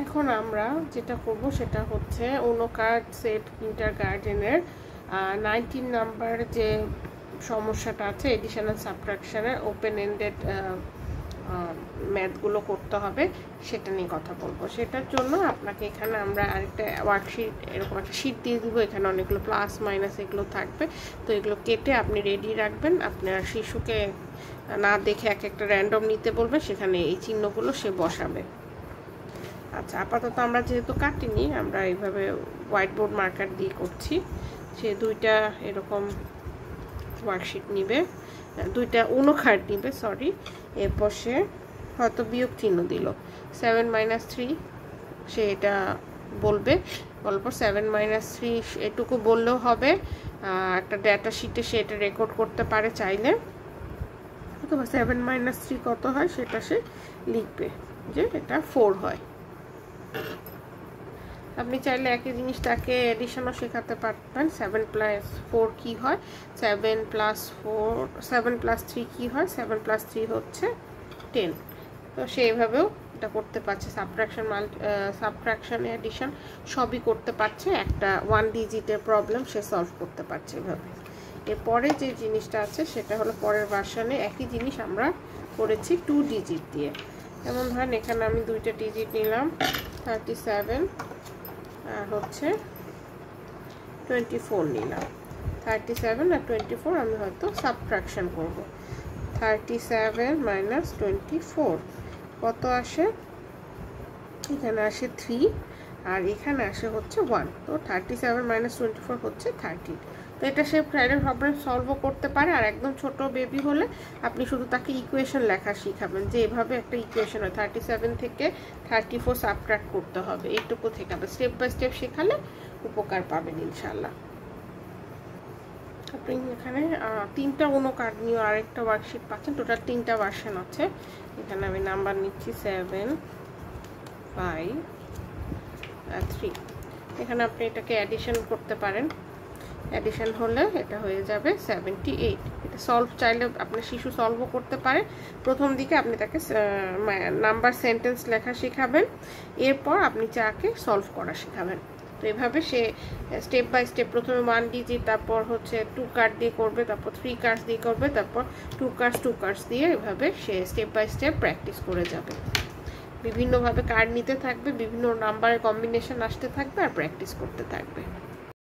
এখন আমরা যেটা করব সেটা হচ্ছে উনো কার্ড সেট কিন্ডারগার্টেনের 19 নাম্বার যে সমস্যাটা আছে এডিশন অ্যান্ড সাবট্রাকশনের ওপেন এন্ডেড ম্যাথগুলো করতে হবে, সেটা নিয়ে কথা বলবো। সেটার জন্য আপনাকে এখানে আমরা আরেকটা ওয়ার্কশিট, এরকম একটা শিট দিয়ে দিব। এখানে অনেকগুলো প্লাস মাইনাস এগুলো থাকবে, তো এগুলো কেটে আপনি রেডি রাখবেন। আপনার শিশুকে না দেখে এক একটা র্যান্ডম নিতে বলবে, সেখানে এই চিহ্নগুলো সে বসাবে। আচ্ছা, আপাতত আমরা যেহেতু কাটিনি, আমরা এইভাবে হোয়াইট বোর্ড মার্কার দিয়ে করছি। সে দুইটা এরকম ওয়ার্কশিট নিবে, দুইটা উনো কার্ড নিবে, সরি। এরপর সে হয়তো বিয়োগ চিহ্ন দিল, 7 - 3 সে এটা বলবে। গল্প 7 - 3 এটুকু বললেও হবে। একটা ডেটা শিটে সে এটা রেকর্ড করতে পারে চাইলে, অথবা 7 - 3 কত হয় সেটা সে লিখবে, যে এটা 4 হয়। আপনি চাইলে একই জিনিস তাকে এডিশনও শেখাতে পারবেন। 7 + 4 কি হয়, 7 + 3 কি হয়, 7 + 3 হচ্ছে 10। তো সে এইভাবেও এটা করতে পারছে। সাবট্রাকশন এডিশন সবই করতে পারছে। একটা 1 ডিজিটের প্রবলেম সে সলভ করতে পারছে এভাবে। এরপরে যে জিনিসটা আছে সেটা হলো পরের ভার্সনে একই জিনিস আমরা করেছি 2 ডিজিট দিয়ে। যেমন ধরেন এখানে আমি দুইটা ডিজিট নিলাম, 37 আর হচ্ছে 24 নিলাম। 37 আর 24 আমি হয়তো সাবট্রাকশন করব। 37 - 24 কত আসে, এখানে আসে 3 আর এখানে আসে হচ্ছে 1। তো 37 - 24 হচ্ছে 30। তো এটা সে প্রাইডের প্রবলেম সলভও করতে পারে। আর একদম ছোট বেবি হলে আপনি শুধু তাকে ইকুয়েশন লেখা শিখাবেন, যে এভাবে একটা ইকুয়েশন হয়, 37 থেকে 34 সাবট্রাক্ট করতে হবে, এইটুকু থেকে আপনি স্টেপ বাই স্টেপ শেখালে উপকার পাবেন ইনশাল্লাহ। আপনি এখানে 3টা উনো কার্ড নিয়ে আরেকটা ওয়ার্কশিট পাচ্ছেন। টোটাল 3টা ভার্সন আছে। এখানে আমি নাম্বার নিচ্ছি 7, 5 আর 3। এখানে আপনি এটাকে অ্যাডিশন করতে পারেন। অ্যাডিশন হলে এটা হয়ে যাবে 78। এটা সলভ চাইলে আপনার শিশু সলভও করতে পারে। প্রথম দিকে আপনি তাকে নাম্বার সেন্টেন্স লেখা শেখাবেন, এরপর আপনি চাকে সলভ করা শেখাবেন। তো এভাবে সে স্টেপ বাই স্টেপ প্রথমে 1 ডিজিট, তারপর হচ্ছে 2 কার্ড দিয়ে করবে, তারপর 3 কার্ডস দিয়ে করবে, তারপর 2 কার্ডস দিয়ে এভাবে সে স্টেপ বাই স্টেপ প্র্যাকটিস করে যাবে। বিভিন্নভাবে কার্ড নিতে থাকবে, বিভিন্ন নাম্বারের কম্বিনেশন আসতে থাকবে আর প্র্যাকটিস করতে থাকবে।